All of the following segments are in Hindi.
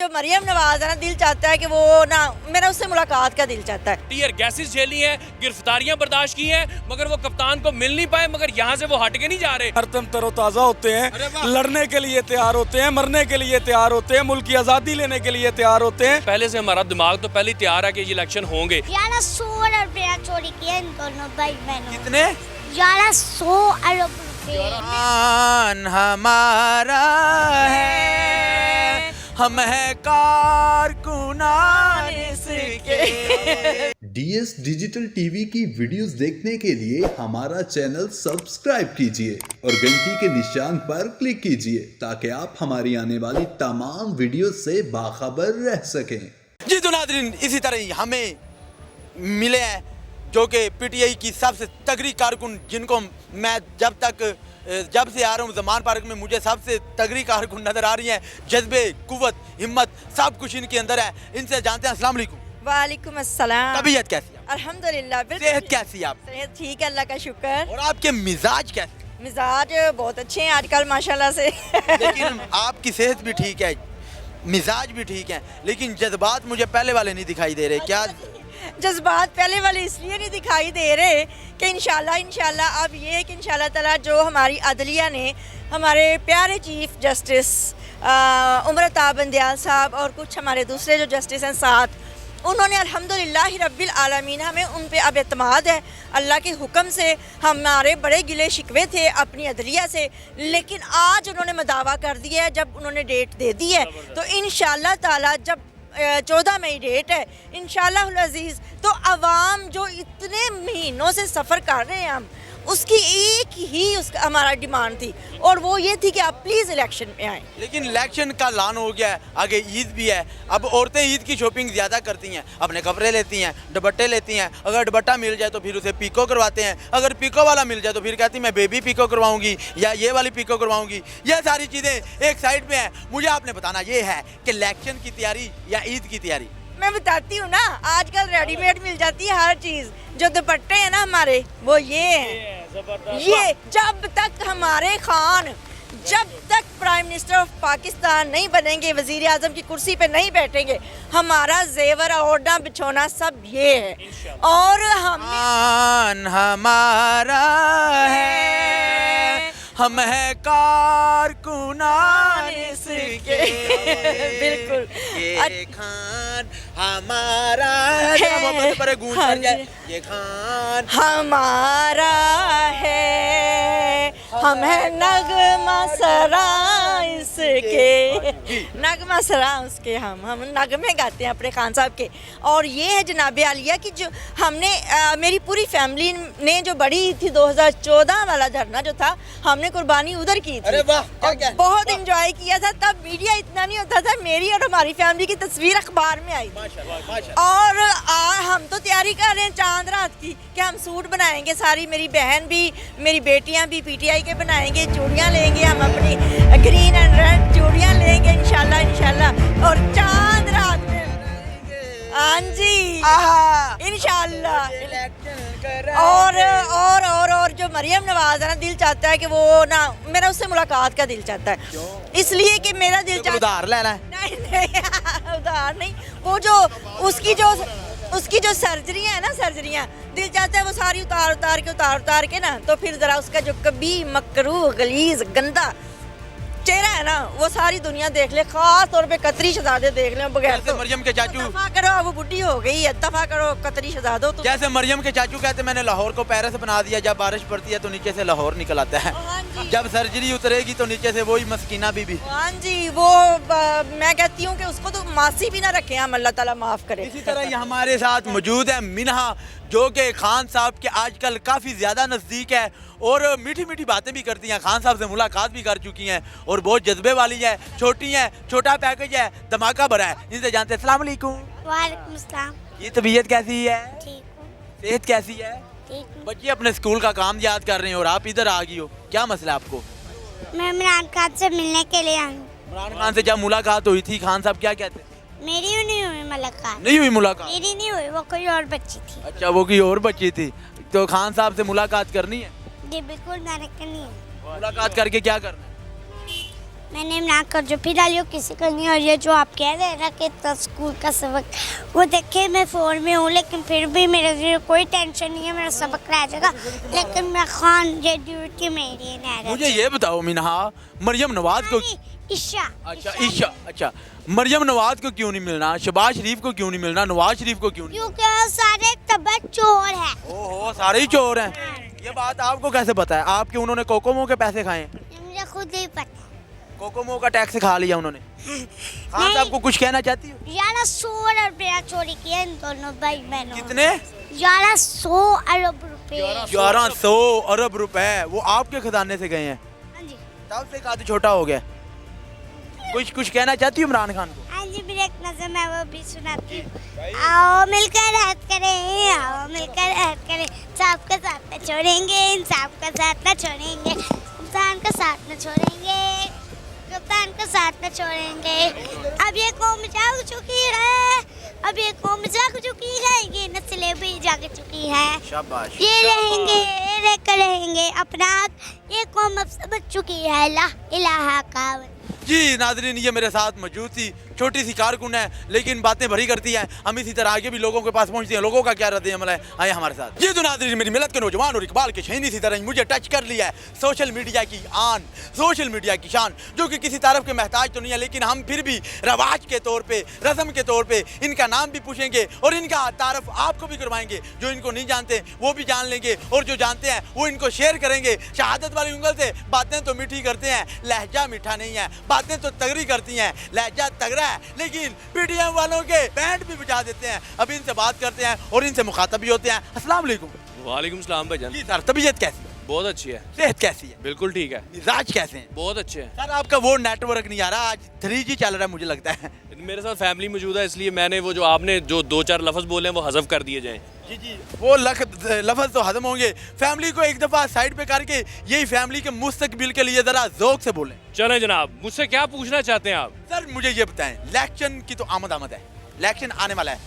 जो मरियम नवाज है ना, दिल चाहता है कि वो ना मेरा उससे मुलाकात का दिल चाहता है। टीयर गैसेस झेली हैं, गिरफ्तारियां बर्दाश्त की हैं, मगर वो कप्तान को मिल नहीं पाए, मगर यहाँ से वो हट के नहीं जा रहे। हरदम तरोताज़ा होते हैं, लड़ने के लिए तैयार होते हैं, मरने के लिए तैयार होते हैं, मुल्क की आज़ादी लेने के लिए तैयार होते हैं। पहले से हमारा दिमाग तो पहले ही तैयार है कि ये इलेक्शन होंगे। 1100 रुपया चोरी किए इन दोनों भाई बहनों। कितने? 1100 अरब रुपए। हमारा है, हम है कारकुनान इसके। DS डिजिटल टीवी की वीडियोस देखने के लिए हमारा चैनल सब्सक्राइब कीजिए और घंटी के निशान पर क्लिक कीजिए ताकि आप हमारी आने वाली तमाम वीडियो से बाखबर रह सकें। जी तो नाज़रीन, इसी तरह ही हमें मिले हैं जो कि PTI की सबसे तगड़ी कारकुन, जिनको मैं जब से आ रहा हूँ ज़मान पार्क में, मुझे सबसे तगड़ी कारकुन नज़र आ रही हैं। जज्बे, कुव्वत, हिम्मत सब कुछ इनके अंदर है। इनसे जानते हैं। अस्सलाम वालेकुम। वालेकुम अस्सलाम। तबीयत कैसी है? अल्हम्दुलिल्लाह। सेहत कैसी है आप? सेहत ठीक है, अल्लाह का शुक्र। और आपके मिजाज कैसे? मिजाज बहुत अच्छे हैं आजकल माशाल्लाह से। लेकिन आपकी सेहत भी ठीक है, मिजाज भी ठीक है, लेकिन जज्बात मुझे पहले वाले नहीं दिखाई दे रहे। क्या जज्बात पहले वाले इसलिए नहीं दिखाई दे रहे कि इंशाल्लाह अब ये है कि इंशाल्लाह ताला जो हमारी अदलिया ने हमारे प्यारे चीफ जस्टिस उमरता बंदयाल साहब और कुछ हमारे दूसरे जो जस्टिस हैं साथ, उन्होंने अल्हम्दुलिल्लाह रब्बिल आलमीन हमें उन पे अब एतमाद है। अल्लाह के हुक्म से हमारे बड़े गिले शिकवे थे अपनी अदलिया से, लेकिन आज उन्होंने मदावा कर दिया है। जब उन्होंने डेट दे दी है तो इंशाल्लाह ताला जब 14 मई डेट है इंशाल्लाह अज़ीज़, तो अवाम जो इतने महीनों से सफ़र कर रहे हैं हम, उसकी एक ही उसका हमारा डिमांड थी और वो ये थी कि आप प्लीज़ इलेक्शन में आएँ। लेकिन इलेक्शन का ऐलान हो गया है, आगे ईद भी है। अब औरतें ईद की शॉपिंग ज़्यादा करती हैं, अपने कपड़े लेती हैं, दुपट्टे लेती हैं। अगर दुपट्टा मिल जाए तो फिर उसे पीको करवाते हैं, अगर पीको वाला मिल जाए तो फिर कहती मैं बेबी पीको करवाऊंगी या ये वाली पीको करवाऊंगी। ये सारी चीज़ें एक साइड पे हैं। मुझे आपने बताना ये है कि इलेक्शन की तैयारी या ईद की तैयारी। मैं बताती हूँ ना, आजकल रेडीमेड मिल जाती है हर चीज़। जो दुपट्टे हैं ना हमारे, वो ये हैं। ये जब तक हमारे खान, जब तक प्राइम मिनिस्टर ऑफ पाकिस्तान नहीं बनेंगे, वजीर आजम की कुर्सी पे नहीं बैठेंगे, हमारा जेवर ओढ़ना बिछोना सब ये है। और हमारा है, हम है कारकुनान इसके। बिल्कुल। ये खान हमारा है, मोहब्बत पर गूंज कर जाए। ये खान हमारा है, हम है नगमा सरा इसके, नगमा सरा उसके। हम नगमे गाते हैं अपने खान साहब के। और ये है जनाब आलिया कि जो हमने मेरी पूरी फैमिली ने जो बड़ी ईद थी 2014 वाला धरना जो था, हमने कुर्बानी उधर की थी। अरे वाह, क्या बहुत एंजॉय किया था। तब मीडिया इतना नहीं होता था, मेरी और हमारी फैमिली की तस्वीर अखबार में आई थी। और हम तो तैयारी कर रहे हैं चांद रात की कि हम सूट बनाएंगे, सारी मेरी बहन भी, मेरी बेटियां भी PTI के बनाएंगे, चूड़ियां लेंगे हम अपनी ग्रीन एंड रेड चूड़ियां लेंगे इंशाल्लाह। और चांद रात में, हाँ जी इंशाल्लाह। और जो मरियम नवाज है ना, दिल चाहता है कि वो ना मेरा उससे मुलाकात का दिल चाहता है। इसलिए कि मेरा दिल चाहता उधार लेना है। नहीं उधार नहीं, वो जो उसकी जो सर्जरियाँ है ना, सर्जरियाँ दिल चाहता है वो सारी उतार के ना, तो फिर ज़रा उसका जो कभी मकरूह गलीज गंदा चेहरा है ना, वो सारी दुनिया देख ले, खास तौर पे कतरी शहजादे देख ले बगैर। तो मरियम के चाचू दफा करो, वो बुढ़ी हो गई है, दफा करो कतरी शहजादों। तो जैसे मरियम के चाचू कहते मैंने लाहौर को पेरिस बना दिया, जब बारिश पड़ती है तो नीचे से लाहौर निकल आता है। जब सर्जरी उतरेगी तो नीचे से वही मस्कीना बीबी। हाँ जी, वो मैं कहती हूँ कि उसको तो मासी भी ना रखे, हम अल्लाह ताला माफ करे। इसी तरह ही हमारे साथ मौजूद है मिनहा, जो कि खान साहब के आजकल काफ़ी ज़्यादा नज़दीक है और मीठी मीठी बातें भी करती हैं। खान साहब से मुलाकात भी कर चुकी हैं और बहुत जज्बे वाली है। छोटी है, छोटा पैकेज है, धमाका भरा है। इनसे जानते हैं। अस्सलाम वालेकुम। वालेकुम सलाम। ये तबीयत कैसी है? ठीक हूँ। सेहत कैसी है? ठीक हूँ। बच्चे अपने स्कूल का काम याद कर रहे हैं और आप इधर आ गई हो, क्या मसला है आपको? मैं इमरान खान से मिलने के लिए आई हूँ। इमरान खान से जब मुलाकात हुई थी, खान साहब क्या कहते? मेरी नहीं हुई मुलाकात। नहीं हुई मुलाकात? मेरी नहीं हुई, वो कोई और बच्ची थी। अच्छा, वो कोई और बच्ची थी। तो खान साहब से मुलाकात करनी है? जी बिल्कुल, मैंने करनी है। मुलाकात करके क्या करना है? मैंने इमरान कर जो फिर डालियो किसी का नहीं। और ये जो आप कह रहे हैं ना कि तो स्कूल का सबक, वो देखिए मैं फ़ोन में हूँ लेकिन फिर भी मेरे लिए कोई टेंशन नहीं है, मेरा सबक रह जाएगा। लेकिन मैं खान ये ड्यूटी मेरी है। मुझे ये बताओ मिनहा, मरियम नवाज को ईशा। अच्छा मरियम नवाज को क्यों नहीं मिलना, शहबाज शरीफ को क्यों नहीं मिलना, नवाज शरीफ को क्यों नहीं? क्योंकि सारे तबक चोर हैं। ओहो, सारे ही चोर हैं। ये बात आपको कैसे पता है? आपके उन्होंने कोकोमो के पैसे खाए हैं? ये मुझे खुद ही पता है। कोकोमो का टैक्स खा लिया उन्होंने। खान साहब को कुछ कहना चाहती हो? 1100 रुपया चोरी किया इन दोनों भाई बहनों। कितने? 1100 अरब रुपए। 1100 अरब रुपए वो आपके खजाने से गए हैं। हाँ जी, तब से काफी छोटा हो गया। कुछ कहना चाहती हूँ इमरान खान को? हाँ जी, मेरी एक नज़म है वो भी सुनाती हूँ। आओ मिलकर रहत करें, आओ मिलकर रहत करें, साफ का साथ न छोड़ेंगे, इंसाफ का साथ न छोड़ेंगे, इंसान का साथ न छोड़ेंगे, कप्तान का साथ न छोड़ेंगे। अब ये कौम जाग चुकी है, अब ये कौम जाग चुकी है, ये नस्लें भी जाग चुकी हैं। शाबाश। ये रहेंगे रहेंगे अपना, ये कौम अब समझ चुकी है ला इलाहा का। जी नाजरीन, ये मेरे साथ मौजूद थी, छोटी सी कारकुन है लेकिन बातें भरी करती हैं। हम इसी तरह आगे भी लोगों के पास पहुंचते हैं, लोगों का क्या रद्द अमल है, आए हमारे साथ। ये तो नाजरीन मेरी मिलत के नौजवान और इकबाल के शहीन इसी तरह मुझे टच कर लिया है। सोशल मीडिया की आन, सोशल मीडिया की शान, जो कि किसी तारफ के महताज तो नहीं है, लेकिन हम फिर भी रवाज के तौर पे, रस्म के तौर पे इनका नाम भी पूछेंगे और इनका तारफ आपको भी करवाएंगे। जो इनको नहीं जानते वो भी जान लेंगे और जो जानते हैं वो इनको शेयर करेंगे। शहादत वाली उंगल से बातें तो मीठी करते हैं, लहजा मीठा नहीं है, बातें तो तगड़ी करती हैं, लहजा तगड़ा है, लेकिन पीटीएम वालों के बैंड भी बजा देते हैं। अब इनसे बात करते हैं और इनसे मुखातब भी होते हैं। अस्सलाम वालेकुम। वालेकुम सलाम भाईजान। जी सर, तबीयत कैसी है? बहुत अच्छी है। सेहत कैसी है? बिल्कुल ठीक है। मिजाज कैसे हैं? बहुत अच्छे हैं। सर आपका वो नेटवर्क नहीं आ रहा, आज 3G चल रहा है मुझे लगता है। मेरे साथ फैमिली मौजूद है, इसलिए मैंने वो जो आपने जो 2-4 लफ्ज़ बोले हैं वो हज़फ कर दिए जाएं। जी वो लफ्ज़ तो हजम होंगे। फैमिली को एक दफ़ा साइड पे करके यही फैमिली के मुस्तकबिल के लिए ज़रा ज़ौक़ से बोलें। चलें जनाब, मुझसे क्या पूछना चाहते हैं आप? सर मुझे ये बताएं, इलेक्शन की तो आमद है, इलेक्शन आने वाला है,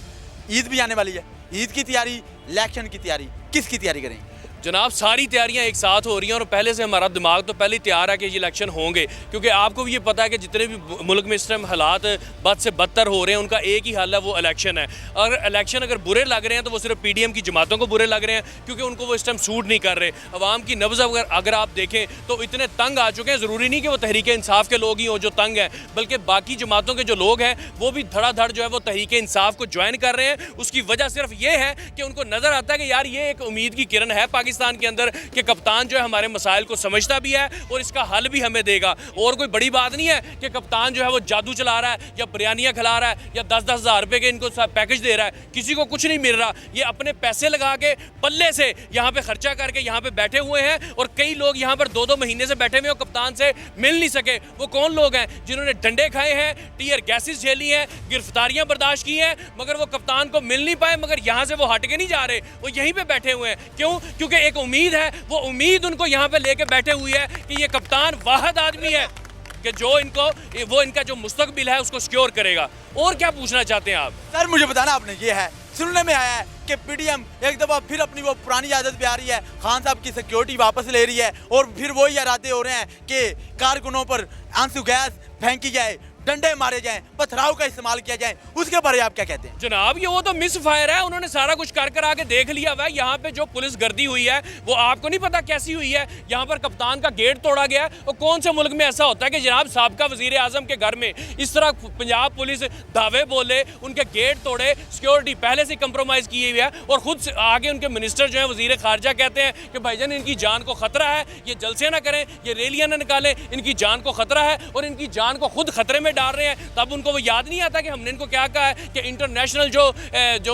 ईद भी आने वाली है, ईद की तैयारी, इलेक्शन की तैयारी, किसकी तैयारी करेंगे? जनाब सारी तैयारियां एक साथ हो रही हैं और पहले से हमारा दिमाग तो पहले ही तैयार है कि ये इलेक्शन होंगे, क्योंकि आपको भी ये पता है कि जितने भी मुल्क में इस टाइम हालात बद से बदतर हो रहे हैं उनका एक ही हल है, वो इलेक्शन है। और इलेक्शन अगर बुरे लग रहे हैं तो वो सिर्फ पीडीएम की जमातों को बुरे लग रहे हैं, क्योंकि उनको वो इस टाइम सूट नहीं कर रहे। अवाम की नब्ज़ अगर आप देखें तो इतने तंग आ चुके हैं, ज़रूरी नहीं कि वो तहरीक इंसाफ के लोग ही हों जो तंग हैं, बल्कि बाकी जमातों के जो लोग हैं वो भी धड़ाधड़ जो है वो तहरीक इंसाफ को ज्वाइन कर रहे हैं। उसकी वजह सिर्फ ये है कि उनको नज़र आता है कि यार ये एक उम्मीद की किरण है पाकिस्तान के अंदर कि कप्तान जो है हमारे मसाइल को समझता भी है और इसका हल भी हमें देगा। और कोई बड़ी बात नहीं है कि कप्तान जो है वो जादू चला रहा है या बिरयानियाँ खिला रहा है या 10-10 हज़ार रुपये के इनको पैकेज दे रहा है, किसी को कुछ नहीं मिल रहा। ये अपने पैसे लगा के पल्ले से यहाँ पे खर्चा करके यहाँ पे बैठे हुए हैं और कई लोग यहाँ पर 2-2 महीने से बैठे हुए और कप्तान से मिल नहीं सके। वो कौन लोग हैं जिन्होंने डंडे खाए हैं, टीयर गैसेस झेली हैं, गिरफ्तारियाँ बर्दाश्त की हैं, मगर वो कप्तान को मिल नहीं पाए, मगर यहाँ से वो हट के नहीं जा रहे, वो यहीं पर बैठे हुए हैं। क्यों? क्योंकि एक उम्मीद है, वो उम्मीद उनको यहाँ पे लेके बैठे हुई है कि ये कप्तान वाहिद आदमी है कि जो इनका जो मुस्तकबिल है उसको सिक्योर करेगा। और क्या पूछना चाहते हैं आप? सर मुझे बताना आपने ये है, सुनने में आया है कि पीडीएम एक दफ़ा फिर अपनी वो पुरानी आदत पे आ रही है, खान साहब की सिक्योरिटी वापस ले रही है और फिर वही इरादे हो रहे हैं कि कारकुनों पर आंसू गैस फेंकी जाए, डंडे मारे जाएं, पथराव का इस्तेमाल किया जाए। उसके बारे में आप क्या कहते हैं? जनाब ये वो तो मिस फायर है, उन्होंने सारा कुछ कर आके देख लिया हुआ है। यहाँ पे जो पुलिस गर्दी हुई है वो आपको नहीं पता कैसी हुई है। यहाँ पर कप्तान का गेट तोड़ा गया है। और कौन से मुल्क में ऐसा होता है कि जनाब साबका वजीर आजम के घर में इस तरह पंजाब पुलिस दावे बोले, उनके गेट तोड़े, सिक्योरिटी पहले से कंप्रोमाइज़ की हुई है और खुद आगे उनके मिनिस्टर जो है वजीर खारजा कहते हैं कि भाईजान इनकी जान को खतरा है, ये जलसे ना करें, ये रैलियाँ ना निकालें, इनकी जान को खतरा है और इनकी जान को खुद खतरे में डाल रहे हैं। तब उनको वो याद नहीं आता कि हमने इनको क्या कहा है कि इंटरनेशनल जो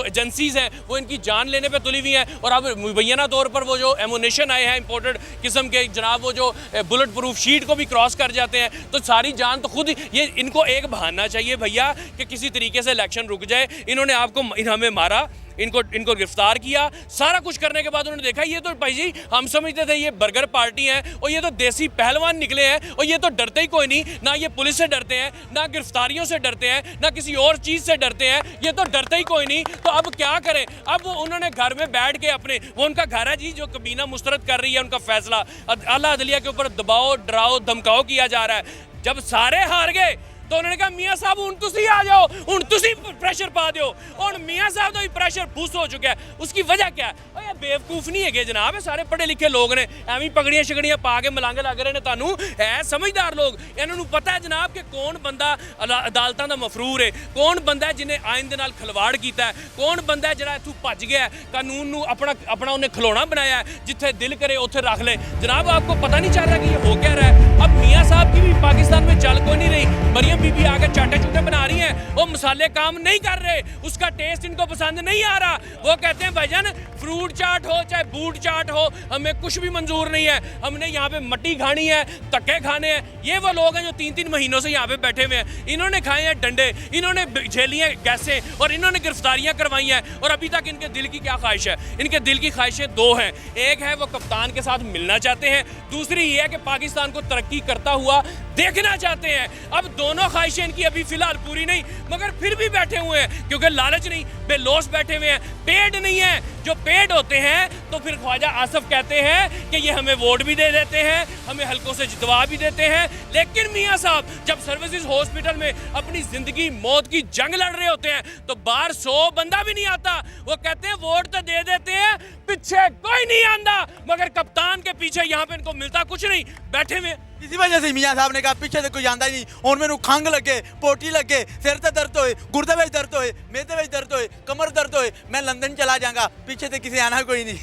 एजेंसीज हैं वो इनकी जान लेने पे तुली हुई हैं। और अब मुबैना तौर पर वो जो एमुनेशन आए हैं इंपोर्टेड किस्म के, जनाब वो जो बुलेट प्रूफ शीट को भी क्रॉस कर जाते हैं, तो सारी जान तो खुद ये इनको एक बहाना चाहिए भैया कि किसी तरीके से इलेक्शन रुक जाए। इन्होंने आपको हमें मारा, इनको गिरफ्तार किया, सारा कुछ करने के बाद उन्होंने देखा ये तो भाई जी हम समझते थे ये बर्गर पार्टी है और ये तो देसी पहलवान निकले हैं और ये तो डरते ही कोई नहीं, ना ये पुलिस से डरते हैं, ना गिरफ्तारियों से डरते हैं, ना किसी और चीज़ से डरते हैं, ये तो डरते ही कोई नहीं। तो अब क्या करें? अब वो उन्होंने घर में बैठ के अपने, वो उनका घर है जी, जो कबीना मुस्तरद कर रही है उनका फैसला, आला अदलिया के ऊपर दबाव, डराओ, धमकाओ किया जा रहा है। जब सारे हार गए तो उन्होंने कहा मियाँ साहब हुण तुसी आ जाओ, हुण तुसी प्रेशर पा दो। हुण मियाँ साहब का भी प्रेशर फुस हो चुका है। उसकी वजह क्या है? ये बेवकूफ नहीं है जनाब, ये सारे पढ़े लिखे लोग ने, एवं पगड़ियां शगड़ियां पा के मलांगे लग रहे ने। तुहानू है समझदार लोग, इन्होंने पता है जनाब कि कौन बंदा अदालतों का मफरूर है, कौन बंदा है जिन्हें आइन दे नाल खिलवाड़ किया है, कौन बंदा है जिहड़ा इत्थों भज गया है, कानून नू अपना उन्हें खिलौना बनाया है, जिथे दिल करे उत्थे रख ले। जनाब आपको पता नहीं चल रहा कि ये हो क्या रहा है? अब मियाँ साहब की भी पाकिस्तान में चाल कोई नहीं रही। मरियम बीबी आकर चाटे चूटे बना रही हैं, वो मसाले काम नहीं कर रहे, उसका टेस्ट इनको पसंद नहीं आ रहा। वो कहते हैं भाईजान फ्रूट चाट हो चाहे बूट चाट हो, हमें कुछ भी मंजूर नहीं है, हमने यहाँ पे मट्टी खानी है, धक्के खाने हैं। ये वो लोग हैं जो 3-3 महीनों से यहाँ पे बैठे हुए हैं। इन्होंने खाए हैं डंडे, इन्होंने झेली हैं गैसें और इन्होंने गिरफ्तारियां करवाई हैं। और अभी तक इनके दिल की क्या ख्वाहिश है? इनके दिल की ख्वाहिशें दो हैं। एक है वो कप्तान के साथ मिलना चाहते हैं, दूसरी ये है कि पाकिस्तान को तरक्की करता हुआ देखना चाहते हैं। अब दोनों ख्वाहिशें इनकी अभी फिलहाल पूरी नहीं, मगर फिर भी बैठे हुए हैं क्योंकि लालच नहीं, बेलौस बैठे हुए हैं। पेड नहीं है, जो पेड होते हैं तो फिर ख्वाजा आसफ कहते हैं कि ये हमें वोट भी दे देते हैं, हमें हल्कों से जितवा भी देते हैं। लेकिन मियाँ साहब जब सर्विसेज हॉस्पिटल में अपनी जिंदगी मौत की जंग लड़ रहे होते हैं तो बाहर 100 बंदा भी नहीं आता। वो कहते हैं वोट तो दे देते हैं, पीछे कोई नहीं आंदा, मगर कप्तान के पीछे यहाँ पे इनको मिलता कुछ नहीं, बैठे हुए। इसी वजह से मियाँ साहब ने कहा पीछे से कोई आंदा ही नहीं, और मैनू खंग लगे, पोटी लगे, सिर से दर्द होए, गुर्दे में दर्द होए, मेदे में दर्द होए, कमर दर्द होए, मैं लंदन चला जाऊंगा, पीछे से किसी आना कोई नहीं।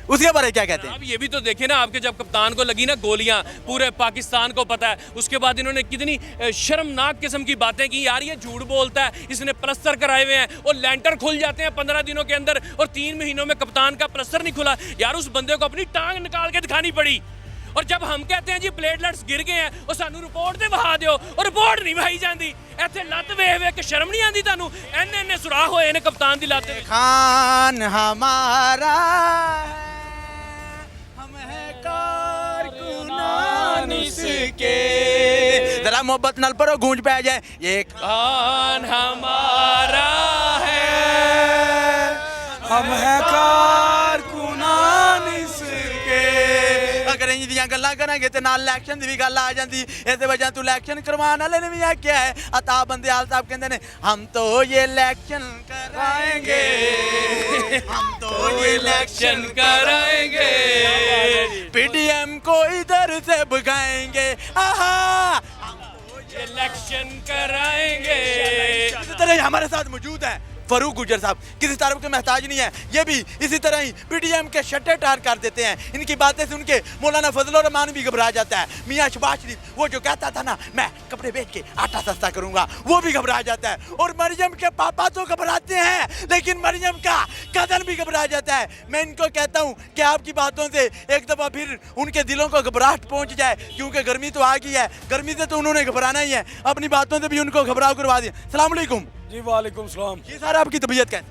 उसके बारे में क्या कहते हैं? अब ये भी तो देखे ना, आपके जब कप्तान को लगी ना गोलियां, पूरे पाकिस्तान को पता है, उसके बाद इन्होंने कितनी शर्मनाक किस्म की बातें की। यार ये झूठ बोलता है, इसने प्लस्तर कराए हुए हैं और लेंटर खुल जाते हैं 15 दिनों के अंदर, और 3 महीनों में कप्तान का प्लस्तर नहीं खुला। यार उस बंदे को अपनी टांग निकाल के दिखानी पड़ी। और जब हम कहते हैं जी प्लेटलेट्स गिर गए हैं और सानू रिपोर्ट ते बहा दियो, और रिपोर्ट नहीं बहाई जाती। इत्थे लत्त वेख वेख के शर्म नहीं आती तुहानू? इन्ने सुराख होए ने कप्तान दी लत्त। खान हमारा हम है कारकुनान इसके, जरा मोहब्बत नाल पढ़ो गूंज पे आ जाए। ये खान हमारा है, हम है कारकुनान इसके। अगर इंज दियां गल्लां करांगे ते नाल इलेक्शन दी भी गल आ जांदी। इस वजह तू इलेक्शन करवाने वाले ने भी आख्या है, अता बंदेयाल साहब कहंदे ने हम तो ये इलेक्शन कराएंगे, हम तो ये इलेक्शन कराएंगे, पीडीएम को इधर से भगाएंगे, आहा हम तो ये इलेक्शन कराएंगे। इसी तरह हमारे साथ मौजूद है फरूक गुजर साहब, किसी तारीफ के महताज नहीं है, ये भी इसी तरह ही पीडीएम के शट्टे टार कर देते हैं। इनकी बातें सुन के मौलाना फजल रहमान भी घबरा जाता है। मियाँ शहबाज शरीफ वो जो कहता था ना मैं कपड़े बेच के आटा सस्ता करूंगा, वो भी घबरा जाता है। और मरियम के पापा तो घबराते हैं, लेकिन मरियम का कदर भी घबरा जाता है। मैं इनको कहता हूँ कि आपकी बातों से एक दफ़ा फिर उनके दिलों को घबराहट पहुँच जाए, क्योंकि गर्मी तो आ गई है, गर्मी से तो उन्होंने घबराना ही है, अपनी बातों से भी उनको घबराव करवा दिया। सलाम अलैकुम। जी वालेकुम सलाम। जी सर आपकी तबीयत कैसी?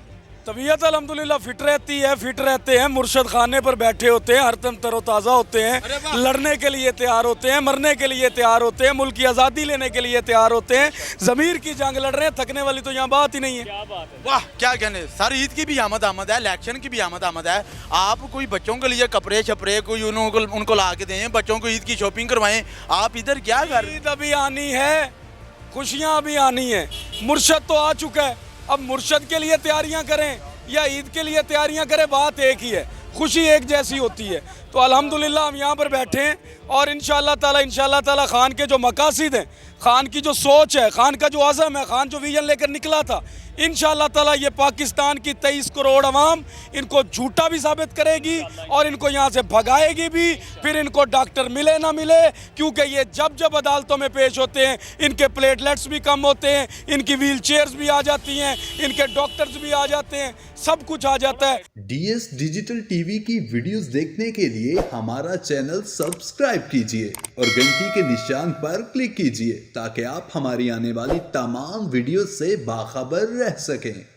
तबीयत अल्हम्दुलिल्लाह फिट रहती है, फिट रहते हैं, मुर्शद खाने पर बैठे होते हैं, हर दम तरोताज़ा होते हैं, लड़ने के लिए तैयार होते हैं, मरने के लिए तैयार होते हैं, मुल्क की आज़ादी लेने के लिए तैयार होते हैं, ज़मीर की जंग लड़ रहे हैं, थकने वाली तो यहाँ बात ही नहीं है। वाह क्या कहने सर, ईद की भी आमद है, इलेक्शन की भी आमद है। आप कोई बच्चों के लिए कपड़े छपड़े कोई उनको ला के दें, बच्चों को ईद की शॉपिंग करवाएं, आप इधर क्या कर रहे हैं? ईद अभी आनी है, खुशियाँ अभी आनी है, मुर्शद तो आ चुका है, अब मुर्शद के लिए तैयारियां करें या ईद के लिए तैयारियां करें, बात एक ही है, खुशी एक जैसी होती है। तो अल्हम्दुलिल्लाह हम यहाँ पर बैठे हैं और इंशाअल्लाह ताला खान के जो मकासिद हैं, खान की जो सोच है, खान का जो अज़म है, खान जो विजन लेकर निकला था, इंशाअल्लाह ताला ये पाकिस्तान की 23 करोड़ अवाम इनको झूठा भी साबित करेगी और इनको यहाँ से भगाएगी भी। फिर इनको डॉक्टर मिले ना मिले, क्योंकि ये जब जब अदालतों में पेश होते हैं इनके प्लेटलेट्स भी कम होते हैं, इनकी व्हील चेयर्स भी आ जाती हैं, इनके डॉक्टर्स भी आ जाते हैं, सब कुछ आ जाता है। DS डिजिटल टीवी की वीडियोस देखने के लिए हमारा चैनल सब्सक्राइब कीजिए और घंटी के निशान पर क्लिक कीजिए ताकि आप हमारी आने वाली तमाम वीडियो से बाखबर रह सकें।